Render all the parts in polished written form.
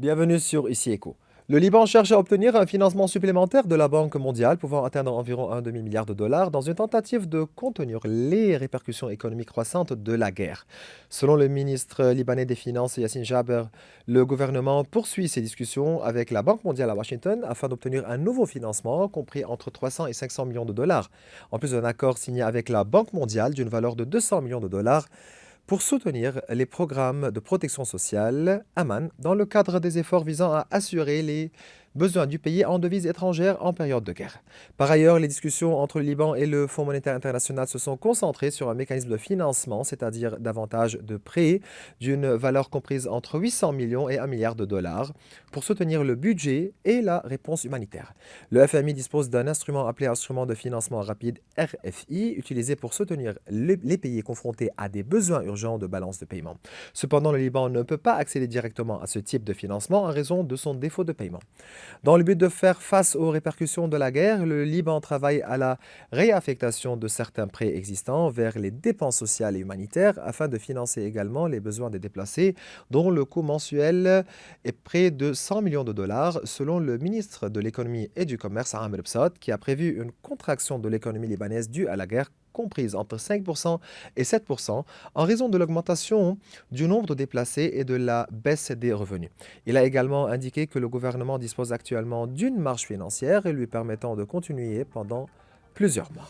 Bienvenue sur Ici Éco. Le Liban cherche à obtenir un financement supplémentaire de la Banque mondiale pouvant atteindre environ un demi-milliard de dollars dans une tentative de contenir les répercussions économiques croissantes de la guerre. Selon le ministre libanais des Finances Yassine Jaber, le gouvernement poursuit ses discussions avec la Banque mondiale à Washington afin d'obtenir un nouveau financement compris entre 300 et 500 millions de dollars, en plus d'un accord signé avec la Banque mondiale d'une valeur de 200 millions de dollars pour soutenir les programmes de protection sociale AMAN dans le cadre des efforts visant à assurer les besoins du pays en devises étrangères en période de guerre. Par ailleurs, les discussions entre le Liban et le Fonds monétaire international se sont concentrées sur un mécanisme de financement, c'est-à-dire davantage de prêts d'une valeur comprise entre 800 millions et 1 milliard de dollars pour soutenir le budget et la réponse humanitaire. Le FMI dispose d'un instrument appelé Instrument de financement rapide RFI, utilisé pour soutenir les pays confrontés à des besoins urgents de balance de paiement. Cependant, le Liban ne peut pas accéder directement à ce type de financement en raison de son défaut de paiement. Dans le but de faire face aux répercussions de la guerre, le Liban travaille à la réaffectation de certains prêts existants vers les dépenses sociales et humanitaires afin de financer également les besoins des déplacés, dont le coût mensuel est près de 100 millions de dollars, selon le ministre de l'économie et du commerce, Amr Bsat, qui a prévu une contraction de l'économie libanaise due à la guerre comprise entre 5% et 7% en raison de l'augmentation du nombre de déplacés et de la baisse des revenus. Il a également indiqué que le gouvernement dispose actuellement d'une marge financière lui permettant de continuer pendant plusieurs mois.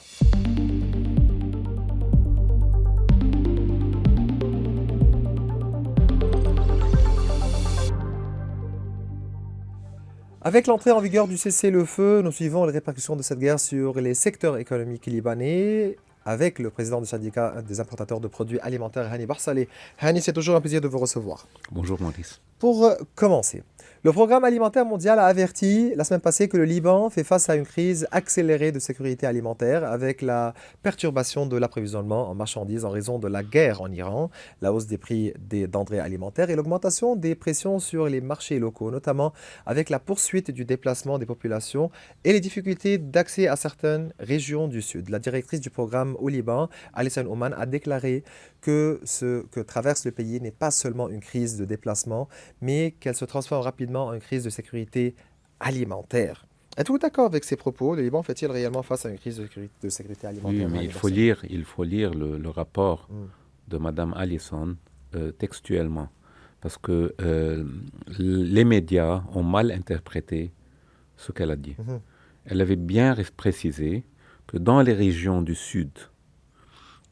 Avec l'entrée en vigueur du cessez-le-feu, nous suivons les répercussions de cette guerre sur les secteurs économiques libanais avec le président du syndicat des importateurs de produits alimentaires, Hani Barsaleh. Hani, c'est toujours un plaisir de vous recevoir. Bonjour Maurice. Pour commencer, le Programme alimentaire mondial a averti la semaine passée que le Liban fait face à une crise accélérée de sécurité alimentaire avec la perturbation de l'approvisionnement en marchandises en raison de la guerre en Iran, la hausse des prix des denrées alimentaires et l'augmentation des pressions sur les marchés locaux, notamment avec la poursuite du déplacement des populations et les difficultés d'accès à certaines régions du Sud. La directrice du programme au Liban, Alison Oman, a déclaré que ce que traverse le pays n'est pas seulement une crise de déplacement, mais qu'elle se transforme rapidement en une crise de sécurité alimentaire. Êtes-vous d'accord avec ces propos? Le Liban fait-il réellement face à une crise de sécurité Oui, alimentaire mais universelle? il faut lire le rapport Mm. de Madame Allison textuellement, parce que les médias ont mal interprété ce qu'elle a dit. Mhm. Elle avait bien précisé que dans les régions du Sud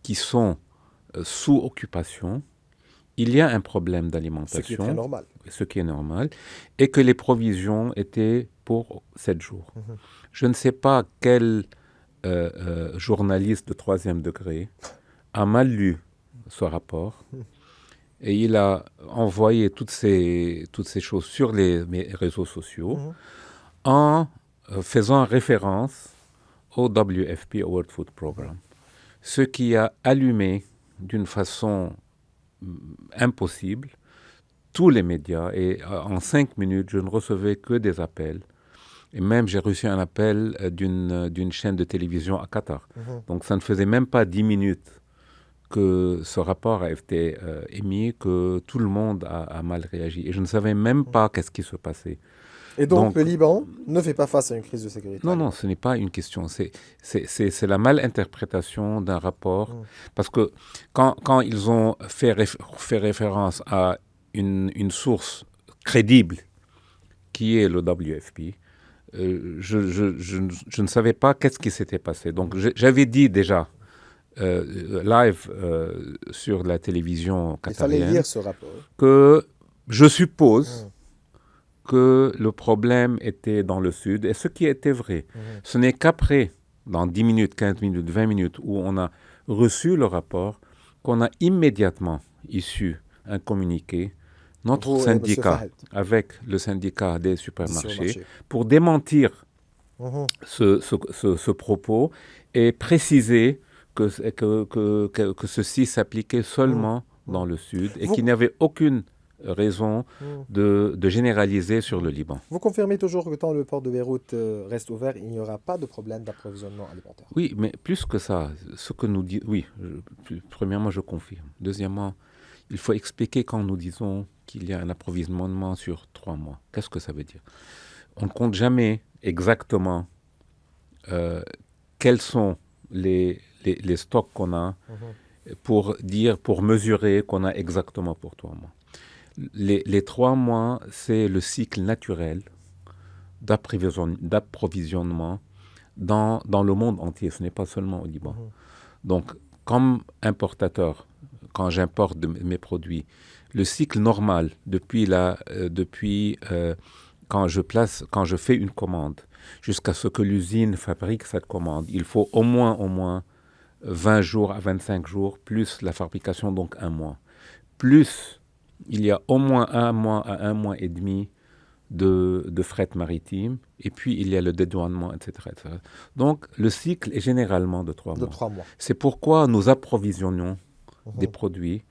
qui sont sous occupation, il y a un problème Ce qui est très d'alimentation, normal. ce qui est normal, et que les provisions étaient pour 7 jours. Mhm. Je ne sais pas quel journaliste de troisième degré a mal lu ce rapport et il a envoyé toutes ces choses sur les réseaux sociaux Mhm. en faisant référence au WFP, au World Food Mhm. Programme, ce qui a allumé d'une façon impossible tous les médias et en 5 minutes, je ne recevais que des appels. Et même, j'ai reçu un appel d'une chaîne de télévision à Qatar. Mhm. Donc, ça ne faisait même pas 10 minutes que ce rapport a été émis, que tout le monde a mal réagi. Et je ne savais même pas qu'est-ce qui se passait. Et donc, le Donc, Liban ne fait pas face à une crise de sécurité non, ce alimentaire. n'est pas une question. C'est la malinterprétation d'un rapport. Mhm. Parce que quand ils ont fait référence à une source crédible, qui est le WFP, je ne savais pas qu'est-ce qui s'était passé. Donc j'avais dit déjà live sur la télévision Il fallait qatarienne lire ce rapport. que je suppose Mhm. que le problème était dans le sud, et ce qui était vrai. Mhm. Ce n'est qu'après, dans 10 minutes, 15 minutes, 20 minutes, où on a reçu le rapport, qu'on a immédiatement issu un communiqué, notre Vous et M. syndicat, Fahel, avec le syndicat des du supermarchés, supermarché. pour démentir Mhm. ce propos et préciser que ceci s'appliquait Mhm. seulement dans Mhm. le sud et Vous, qu'il n'y avait aucune raison Mhm. de généraliser sur le Mhm. Liban. Vous confirmez toujours que tant le port de Beyrouth reste ouvert, il n'y aura pas de problème d'approvisionnement alimentaire? Oui, mais plus que ça, ce que nous dit, oui, premièrement, je confirme. Deuxièmement, Il faut expliquer quand nous disons qu'il y a un approvisionnement sur 3 mois. Qu'est-ce que ça veut dire? On ne compte jamais exactement euh, quels sont les stocks qu'on a pour mesurer qu'on a exactement pour 3 mois. Les 3 mois, c'est le cycle naturel d'approvisionnement dans le monde entier. Ce n'est pas seulement au Liban. Donc, comme importateur, quand j'importe mes produits, le cycle normal depuis quand je fais une commande jusqu'à ce que l'usine fabrique cette commande, il faut au moins 20 jours à 25 jours, plus la fabrication, donc 1 mois. Plus, il y a au moins 1 mois à 1 mois et demi de fret maritime, et puis il y a le dédouanement, etc., etc. Donc, le cycle est généralement de 3 De mois. 3 mois. C'est pourquoi nous approvisionnons des produits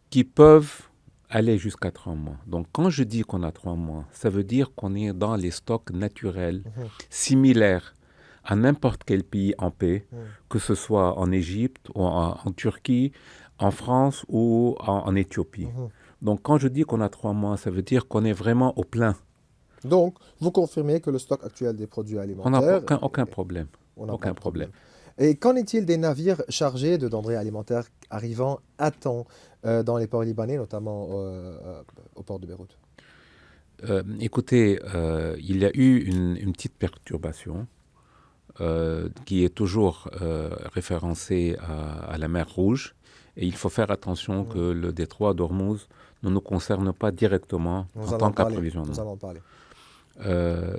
qui peuvent aller jusqu'à 3 mois. Donc, quand je dis qu'on a 3 mois, ça veut dire qu'on est dans les stocks naturels similaires à n'importe quel pays en paix, que ce soit en Égypte, ou en Turquie, en France ou en Éthiopie. Donc, quand je dis qu'on a 3 mois, ça veut dire qu'on est vraiment au plein. Donc, vous confirmez que le stock actuel des produits On n'a alimentaires... aucun problème. On n'a pas Aucun de problème. problème. Et qu'en est-il des navires chargés de denrées alimentaires arrivant à temps dans les ports libanais, notamment au port de Beyrouth? Écoutez, il y a eu une petite perturbation qui est toujours référencée à la mer Rouge. Et il faut faire attention que le détroit d'Ormuz ne nous concerne pas directement Nous en allons tant parler. qu'approvisionnement. Nous allons en parler.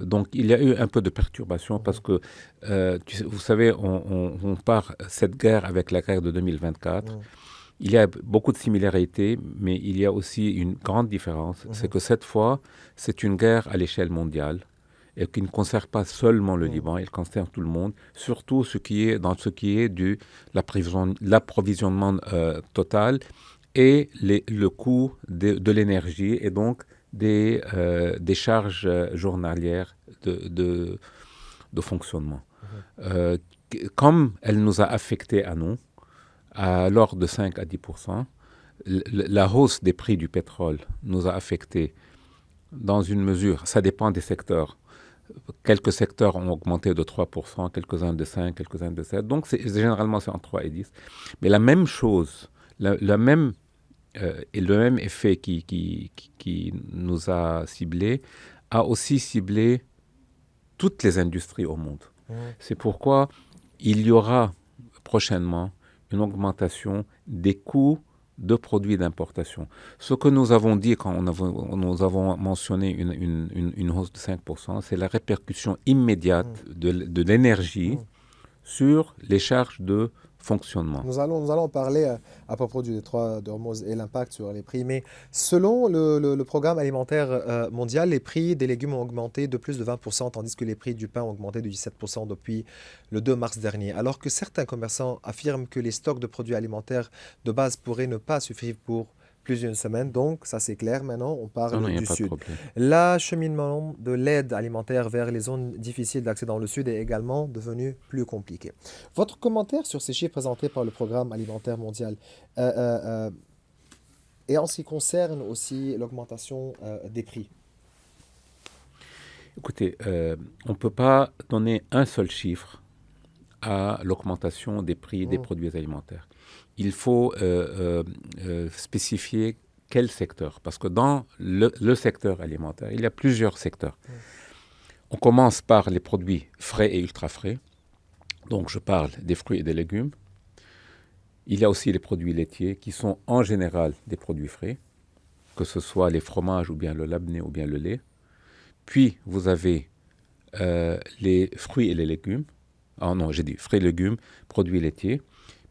Donc il y a eu un peu de perturbation parce que, vous savez, on part cette guerre avec la guerre de 2024. Il y a beaucoup de similarités, mais il y a aussi une grande différence. C'est que cette fois, c'est une guerre à l'échelle mondiale et qui ne concerne pas seulement le Liban, elle concerne tout le monde, surtout ce qui est l'approvisionnement total et le coût de l'énergie et donc des charges journalières de fonctionnement. Comme elle nous a affectés à nous, à l'ordre de 5 à 10%, la hausse des prix du pétrole nous a affectés dans une mesure, ça dépend des secteurs. Quelques secteurs ont augmenté de 3%, quelques-uns de 5, quelques-uns de 7. Donc, généralement, c'est entre 3 et 10. Mais la même chose, et le même effet qui nous a ciblés, a aussi ciblé toutes les industries au monde. C'est pourquoi il y aura prochainement une augmentation des coûts de produits d'importation. Ce que nous avons dit quand nous avons mentionné une hausse de 5%, c'est la répercussion immédiate de l'énergie sur les charges de fonctionnement. Nous allons parler à propos du détroit d'Ormuz et l'impact sur les prix. Mais selon le programme alimentaire mondial, les prix des légumes ont augmenté de plus de 20%, tandis que les prix du pain ont augmenté de 17% depuis le 2 mars dernier. Alors que certains commerçants affirment que les stocks de produits alimentaires de base pourraient ne pas suffire pour plusieurs semaines. Donc, ça c'est clair. Maintenant, on parle Non, il n'y a du pas de Sud. problème. L'acheminement de l'aide alimentaire vers les zones difficiles d'accès dans le Sud est également devenu plus compliqué. Votre commentaire sur ces chiffres présentés par le Programme alimentaire mondial et en ce qui concerne aussi l'augmentation des prix. Écoutez, on ne peut pas donner un seul chiffre à l'augmentation des prix des produits alimentaires. Il faut spécifier quel secteur, parce que dans le secteur alimentaire, il y a plusieurs secteurs. On commence par les produits frais et ultra frais. Donc je parle des fruits et des légumes. Il y a aussi les produits laitiers qui sont en général des produits frais, que ce soit les fromages ou bien le labné ou bien le lait. Puis vous avez les fruits et les légumes. Ah non, j'ai dit fruits et légumes, produits laitiers.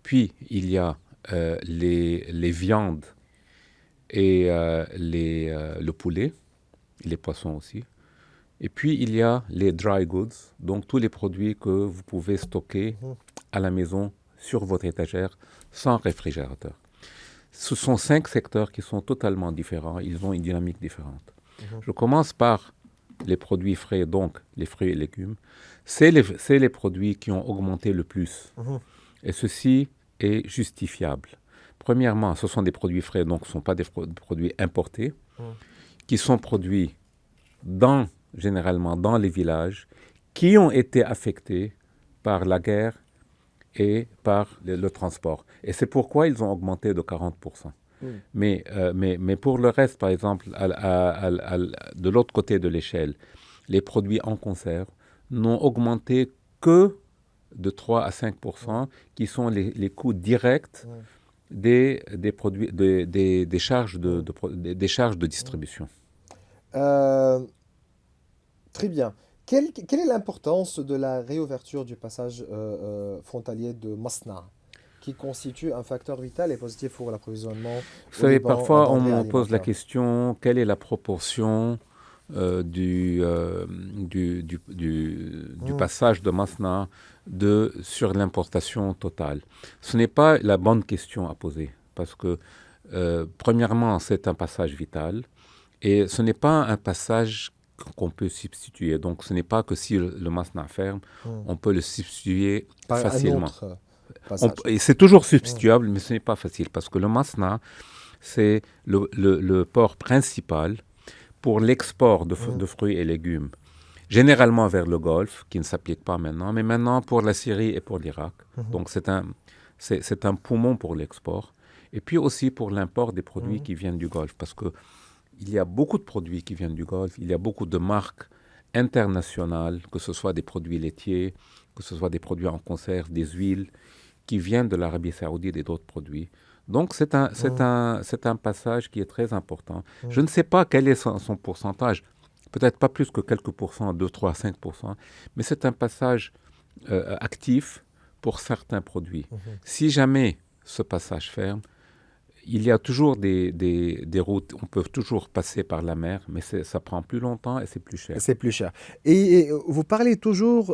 Puis il y a les viandes et le poulet, les poissons aussi. Et puis il y a les dry goods, donc tous les produits que vous pouvez stocker à la maison sur votre étagère sans réfrigérateur. Ce sont 5 secteurs qui sont totalement différents, ils ont une dynamique différente. Je commence par les produits frais, donc les fruits et légumes. C'est les produits qui ont augmenté le plus. Et ceci est justifiable. premièrement, ce sont des produits frais, donc ce ne sont pas des produits importés, qui sont produits généralement dans les villages, qui ont été affectés par la guerre et par le transport. Et c'est pourquoi ils ont augmenté de 40%. Mais pour le reste, par exemple, de l'autre côté de l'échelle, les produits en conserve n'ont augmenté que de 3 à 5%, qui sont les coûts directs des produits, des charges des charges de distribution. Euh, Très bien. Quelle est l'importance de la réouverture du passage frontalier de Masna, qui constitue un facteur vital et positif pour l'approvisionnement Vous au savez, Liban en parfois on denrées me pose la alimentaires? question, quelle est la proportion du Hmm, passage de Masna sur l'importation totale? Ce n'est pas la bonne question à poser, parce que, premièrement, c'est un passage vital, et ce n'est pas un passage qu'on peut substituer. Donc, ce n'est pas que si le Masna ferme, hmm. on peut le substituer Par un facilement. autre passage. Et c'est toujours Hmm, substituable, mais ce n'est pas facile, parce que le Masna, c'est le port principal pour l'export hmm, de fruits et légumes, généralement vers le Golfe, qui ne s'applique pas maintenant, mais maintenant pour la Syrie et pour l'Irak. mhm, Donc c'est un poumon pour l'export. Et puis aussi pour l'import des produits hmm, qui viennent du Golfe, parce qu'il y a beaucoup de produits qui viennent du Golfe, il y a beaucoup de marques internationales, que ce soit des produits laitiers, que ce soit des produits en conserve, des huiles, qui viennent de l'Arabie saoudite et d'autres produits. Donc hmm, c'est un passage qui est très important. hmm. Je ne sais pas quel est son pourcentage, peut-être pas plus que quelques pourcents, 2, 3, 5%, mais c'est un passage actif pour certains produits. Si jamais ce passage ferme, il y a toujours des routes, on peut toujours passer par la mer, mais ça prend plus longtemps et c'est plus cher. C'est plus cher. Et vous parlez toujours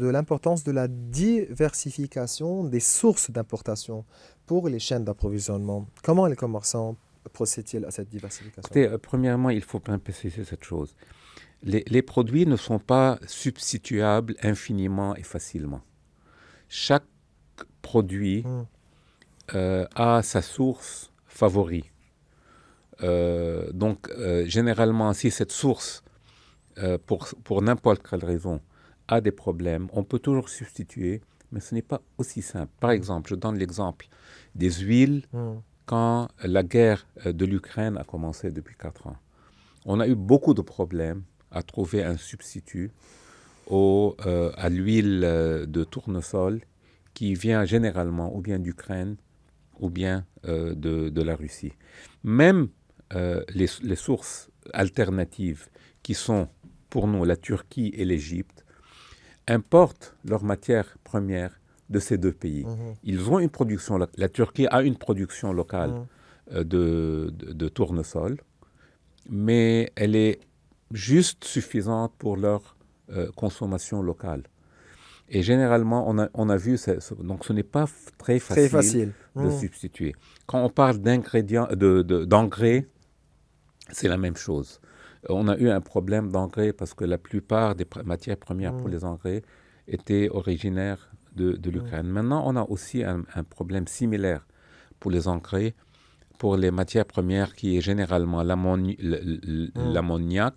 de l'importance de la diversification des sources d'importation pour les chaînes d'approvisionnement. Comment les commerçants procèdent-ils à cette diversification? Écoutez, premièrement, il faut bien préciser cette chose. Les produits ne sont pas substituables infiniment et facilement. Chaque produit Hmm, a sa source favori. Généralement, si cette source, pour n'importe quelle raison, a des problèmes, on peut toujours substituer, mais ce n'est pas aussi simple. Par hmm, exemple, je donne l'exemple des huiles hmm, quand la guerre de l'Ukraine a commencé depuis 4 ans. On a eu beaucoup de problèmes à trouver un substitut à l'huile de tournesol qui vient généralement ou bien d'Ukraine ou bien de la Russie. Même les sources alternatives qui sont pour nous la Turquie et l'Égypte importent leurs matières premières de ces deux pays. mhm, Ils ont une production, la Turquie a une production locale hmm, de tournesol, mais elle est juste suffisante pour leur consommation locale. Et généralement, on a vu, donc ce n'est pas très très facile facile. de Hmm, substituer. Quand on parle d'ingrédients, d'engrais, c'est la même chose. On a eu un problème d'engrais parce que la plupart des matières premières pour hmm, les engrais étaient originaires de hmm, l'Ukraine. Maintenant, on a aussi un problème similaire pour les engrais, pour les matières premières qui est généralement hmm, l'ammoniac,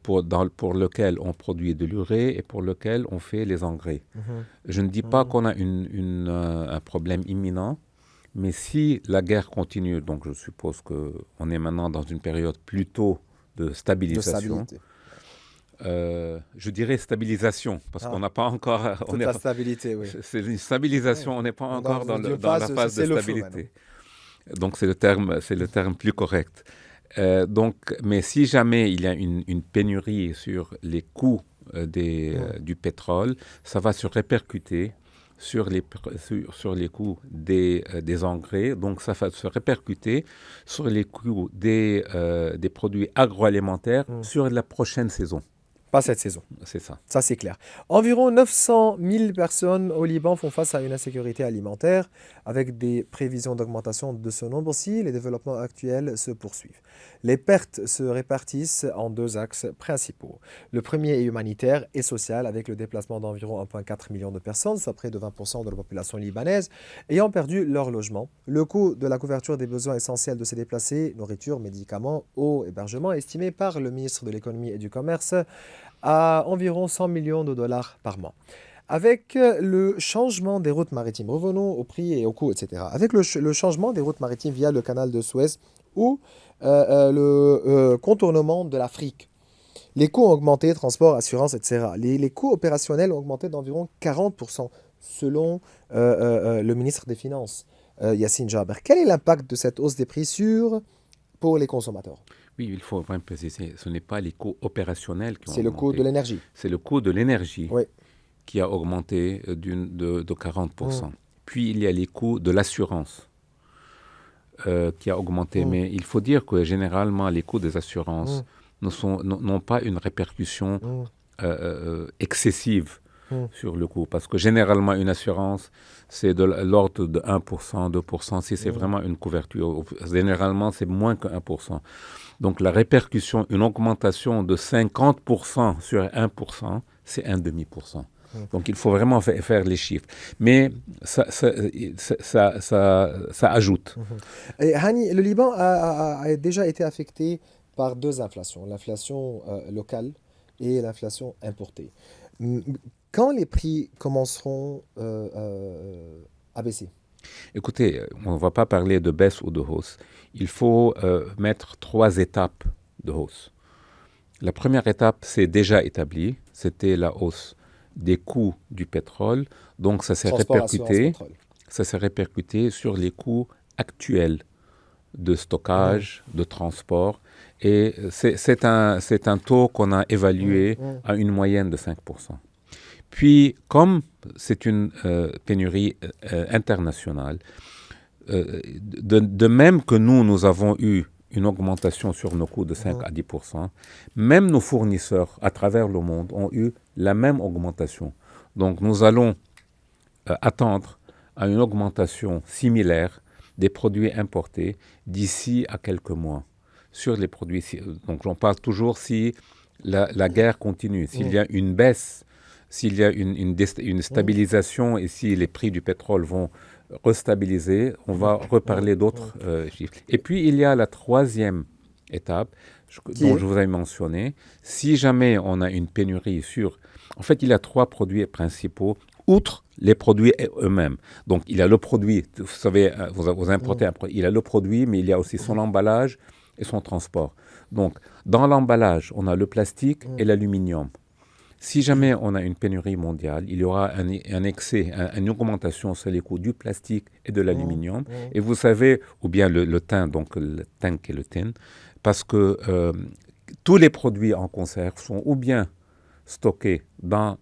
pour lequel on produit de l'urée et pour lequel on fait les engrais. mhm, Je ne dis pas hmm. qu'on a un problème imminent, mais si la guerre continue, donc je suppose qu'on est maintenant dans une période plutôt de De stabilisation, stabilité. je dirais stabilisation, parce qu'on Ah, n'a pas encore, toute la stabilité, oui. c'est une Ouais. stabilisation, on n'est pas On est encore dans une dans la phase, phase de c'est le feu maintenant. stabilité. Donc c'est le terme plus correct. Mais si jamais il y a une pénurie sur les coûts Hmm, du pétrole, ça va se répercuter sur les coûts des engrais. Donc ça va se répercuter sur les coûts des produits agroalimentaires hmm. sur la prochaine saison. Pas cette saison. C'est ça. Ça, c'est clair. Environ 900 000 personnes au Liban font face à une insécurité alimentaire, avec des prévisions d'augmentation de ce nombre si les développements actuels se poursuivent. Les pertes se répartissent en deux axes principaux. Le premier est humanitaire et social, avec le déplacement d'environ 1,4 million de personnes, soit près de 20% de la population libanaise, ayant perdu leur logement. Le coût de la couverture des besoins essentiels de ces déplacés, nourriture, médicaments, eau, hébergement, estimé par le ministre de l'économie et du commerce à environ 100 millions de dollars par mois. Avec le changement des routes maritimes, revenons au prix et au coût, etc. Avec le changement des routes maritimes via le canal de Suez ou le contournement de l'Afrique, les coûts ont augmenté, transport, assurance, etc. Les coûts opérationnels ont augmenté d'environ 40% selon le ministre des Finances, Yassine Jaber. Quel est l'impact de cette hausse des prix pour les consommateurs? Oui, il faut vraiment préciser, ce n'est pas les coûts opérationnels qui ont C'est le coût de augmenté, l'énergie. c'est le coût de l'énergie Oui. qui a augmenté de Mmh, 40%. Puis il y a les coûts de l'assurance qui a augmenté. mmh, Mais il faut dire que généralement, les coûts des mmh, assurances n'ont pas une répercussion mmh, excessive mmh, sur le coût. Parce que généralement, une assurance, c'est de l'ordre de 1%, 2%. Si c'est mmh. vraiment une couverture, généralement, c'est moins que 1%. Donc la répercussion, une augmentation de 50% sur 1%, c'est un demi-pour cent. Mmh. Donc il faut vraiment faire les chiffres. Mais ça ajoute. Mhm. Et Hani, le Liban a déjà été affecté par deux inflations, l'inflation locale et l'inflation importée. Mm, Quand les prix commenceront à baisser? Écoutez, on ne va pas parler de baisse ou de hausse. Il faut mettre 3 étapes de hausse. La première étape, c'est déjà établi, c'était la hausse des coûts du pétrole. Donc Transport, assurance, pétrole. ça s'est répercuté sur les coûts actuels de Mhm, stockage, de transport. Et c'est un taux qu'on a mhm, évalué mhm, à une moyenne de 5%. Puis, comme c'est une pénurie internationale, de même que nous avons eu une augmentation sur nos coûts de 5 mhm, à 10%, même nos fournisseurs à travers le monde ont eu la même augmentation. Donc nous allons attendre à une augmentation similaire des produits importés d'ici à quelques mois. Sur les produits, donc j'en parle toujours si la guerre continue, s'il mhm, y a une baisse, s'il y a une mhm, stabilisation et si les prix du pétrole vont restabiliser, on mhm, va mhm, reparler mhm. d'autres chiffres. Et puis il y a la troisième étape Qui dont est? je vous ai mentionné. Si jamais on a une pénurie sur... En fait, il y a 3 produits principaux, outre les produits eux-mêmes. Donc, il y a le produit, vous savez, vous Mhm, importez un produit, il y a le produit, mais il y a aussi son mhm, emballage et son transport. Donc, dans l'emballage, on a le plastique mhm, et l'aluminium. Si jamais on a une pénurie mondiale, il y aura un excès, une augmentation sur les coûts du plastique et de mhm, l'aluminium. mhm, Et vous savez, ou bien le tin, donc le tank et le tin, parce que tous les produits en conserve sont ou bien stockés dans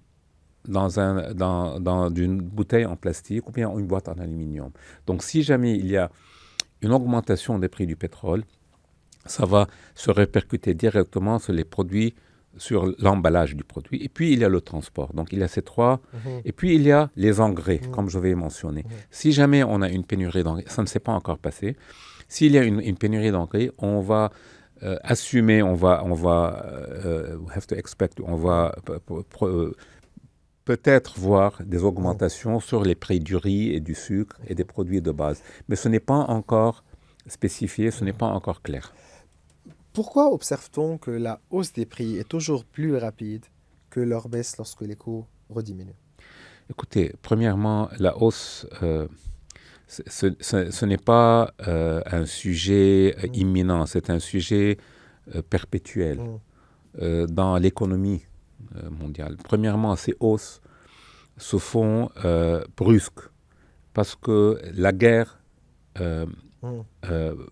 une bouteille en plastique ou bien une boîte en aluminium. Donc si jamais il y a une augmentation des prix du pétrole, ça va se répercuter directement sur les produits, sur l'emballage du produit. Et puis il y a le transport. Donc il y a ces trois. mhm, Et puis il y a les engrais, mhm, comme je vais mentionner. mhm. Si jamais on a une pénurie d'engrais, ça ne s'est pas encore passé. S'il y a une pénurie d'engrais, on va assumer, have to expect, on Mhm, va peut-être voir des mhm. augmentations sur les prix du riz et du sucre et des produits de base. Mais ce n'est pas encore spécifié, ce n'est pas encore clair. Pourquoi observe-t-on que la hausse des prix est toujours plus rapide que leur baisse lorsque les coûts rediminuent? Écoutez, premièrement, la hausse, ce n'est pas un sujet Mm, imminent, c'est un sujet perpétuel mm, dans l'économie mondiale. Premièrement, ces hausses se font brusques parce que la guerre euh, mm.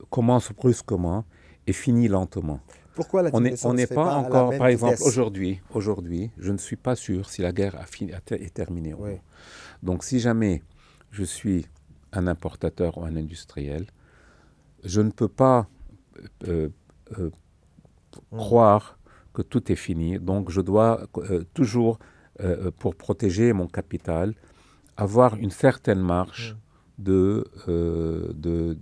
commence brusquement et finit lentement. Pourquoi la diminution On ne n'est se fait pas pas à la encore, même par exemple, vitesse? aujourd'hui, je ne suis pas sûr si la guerre est terminée ou non. Oui. Donc, si jamais je suis un importateur ou un industriel, je ne peux pas euh, euh, Mm, croire que tout est fini. Donc, je dois toujours, pour protéger mon capital, avoir une certaine marge de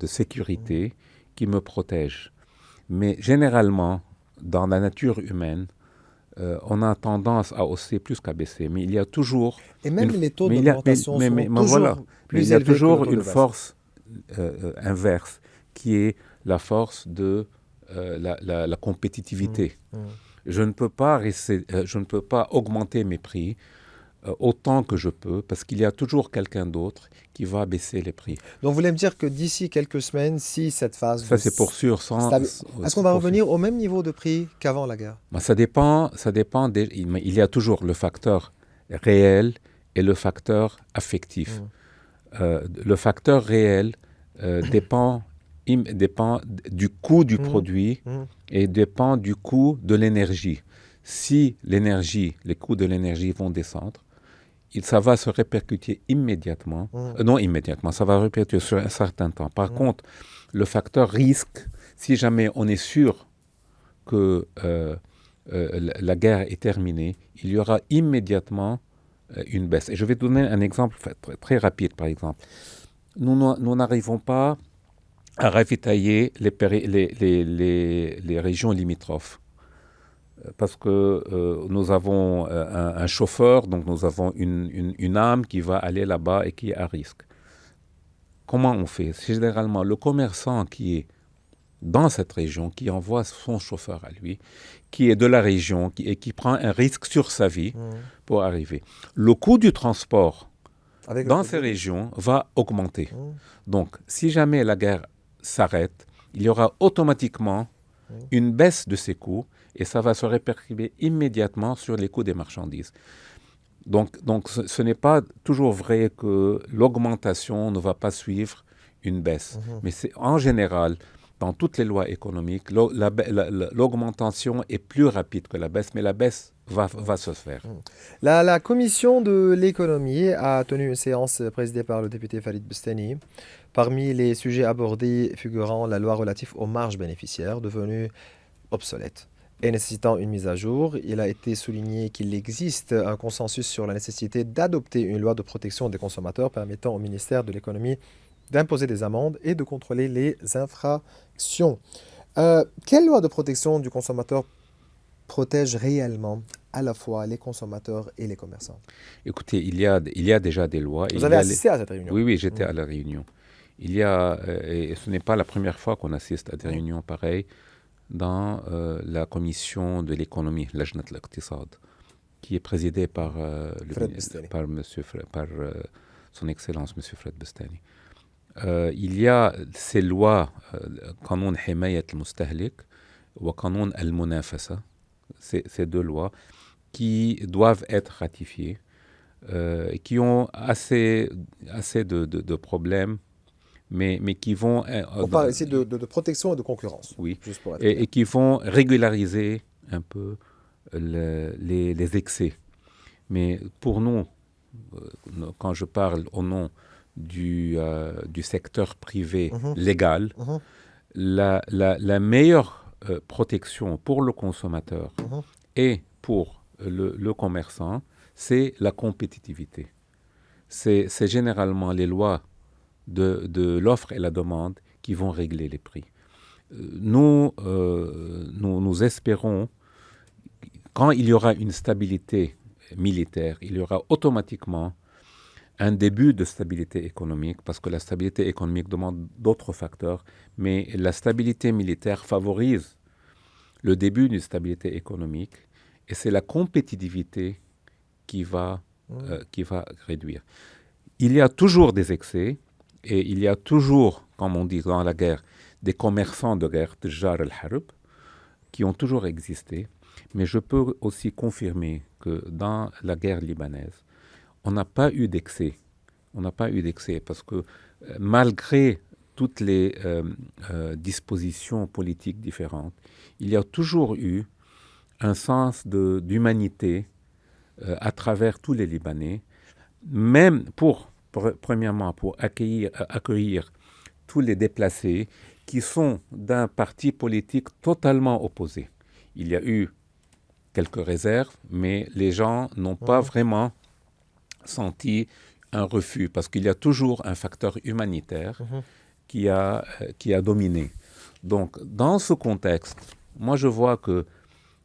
sécurité qui me protège. Mais généralement, dans la nature humaine, on a tendance à hausser plus qu'à baisser. Mais il y a toujours Et même les taux mais il y a, d'augmentation sont mais voilà. toujours Mais il plus y a élevés que le toujours taux de une baisse. force inverse, qui est la force de la compétitivité. Je ne peux pas je ne peux pas augmenter mes prix autant que je peux, parce qu'il y a toujours quelqu'un d'autre qui va baisser les prix. Donc, vous voulez me dire que d'ici quelques semaines, si cette phase Ça, de c'est pour sûr. est-ce qu'on va revenir au même niveau de prix qu'avant la guerre? Ben, ça dépend il y a toujours le facteur réel et le facteur affectif. Le facteur réel dépend du coût du produit et dépend du coût de l'énergie. Si les coûts de l'énergie vont descendre, ça va se répercuter immédiatement. Non immédiatement, ça va répercuter sur un certain temps. Par contre, le facteur risque, si jamais on est sûr que la guerre est terminée, il y aura immédiatement une baisse. Et je vais donner un exemple très, très rapide, par exemple. Nous n'arrivons pas à ravitailler les régions limitrophes. Parce que nous avons un chauffeur, donc nous avons une âme qui va aller là-bas et qui est à risque. Comment on fait? C'est généralement le commerçant qui est dans cette région, qui envoie son chauffeur à lui, qui est de la région et qui prend un risque sur sa vie pour arriver. Le coût du transport dans ces régions va augmenter. Donc, si jamais la guerre s'arrête, il y aura automatiquement une baisse de ces coûts et ça va se répercuter immédiatement sur les coûts des marchandises. Donc ce n'est pas toujours vrai que l'augmentation ne va pas suivre une baisse. Mais en général, dans toutes les lois économiques, l'augmentation est plus rapide que la baisse, mais la baisse va se faire. La commission de l'économie a tenu une séance présidée par le député Farid Bestani. Parmi les sujets abordés figurant la loi relative aux marges bénéficiaires, devenue obsolète et nécessitant une mise à jour, il a été souligné qu'il existe un consensus sur la nécessité d'adopter une loi de protection des consommateurs permettant au ministère de l'économie d'imposer des amendes et de contrôler les infractions. Quelle loi de protection du consommateur protège réellement à la fois les consommateurs et les commerçants? Écoutez, il y a déjà des lois. Vous avez assisté à cette réunion? Oui, j'étais à la réunion. Et ce n'est pas la première fois qu'on assiste à des réunions pareilles dans la commission de l'économie, Lajnat al-Iqtisad, qui est présidée par, par son Excellence, M. Fred Bestani. Il y a ces lois, Qanun Himayat al-Mustahlik ou Qanun al-Munafasa, ces deux lois qui doivent être ratifiées, qui ont assez de problèmes, mais qui vont... On parle ici de protection et de concurrence. Oui, juste pour être et qui vont régulariser un peu les excès. Mais pour nous, quand je parle au nom du secteur privé légal, la meilleure protection pour le consommateur et pour le commerçant, c'est la compétitivité. C'est généralement les lois de l'offre et la demande qui vont régler les prix. Nous espérons, quand il y aura une stabilité militaire, il y aura automatiquement un début de stabilité économique, parce que la stabilité économique demande d'autres facteurs, mais la stabilité militaire favorise le début d'une stabilité économique, et c'est la compétitivité qui va réduire. Il y a toujours des excès, et il y a toujours, comme on dit dans la guerre, des commerçants de guerre, Tjar al-Harb, qui ont toujours existé. Mais je peux aussi confirmer que dans la guerre libanaise, on n'a pas eu d'excès. On n'a pas eu d'excès parce que malgré toutes les dispositions politiques différentes, il y a toujours eu un sens d'humanité à travers tous les Libanais, même premièrement pour accueillir tous les déplacés qui sont d'un parti politique totalement opposé. Il y a eu quelques réserves, mais les gens n'ont pas vraiment senti un refus, parce qu'il y a toujours un facteur humanitaire qui a dominé. Donc, dans ce contexte, moi je vois que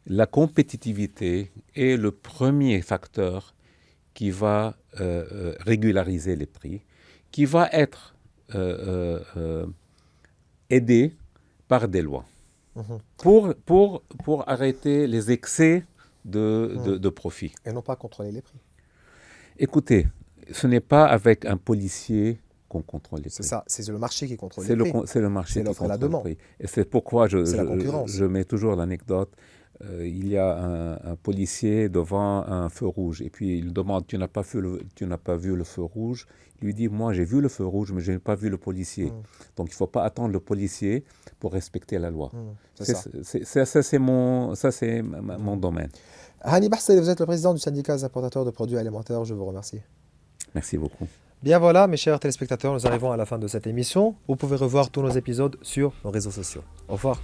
la compétitivité est le premier facteur qui va régulariser les prix, qui va être aidé par des lois pour arrêter les excès de profit. Et non pas contrôler les prix. Écoutez, ce n'est pas avec un policier qu'on contrôle les prix. C'est ça, c'est le marché qui contrôle les prix. C'est le marché C'est qui l'offre et la contrôle les demande. prix. Et c'est pourquoi C'est la concurrence. je mets toujours l'anecdote. Il y a un policier devant un feu rouge et puis il demande tu n'as pas vu le feu rouge. Il lui dit moi j'ai vu le feu rouge mais je n'ai pas vu le policier. Donc il ne faut pas attendre le policier pour respecter la loi. Ça c'est mon domaine. Hani Bahseli, vous êtes le président du syndicat des importateurs de produits alimentaires. Je vous remercie. Merci beaucoup. Bien voilà, mes chers téléspectateurs, nous arrivons à la fin de cette émission. Vous pouvez revoir tous nos épisodes sur nos réseaux sociaux. Au revoir.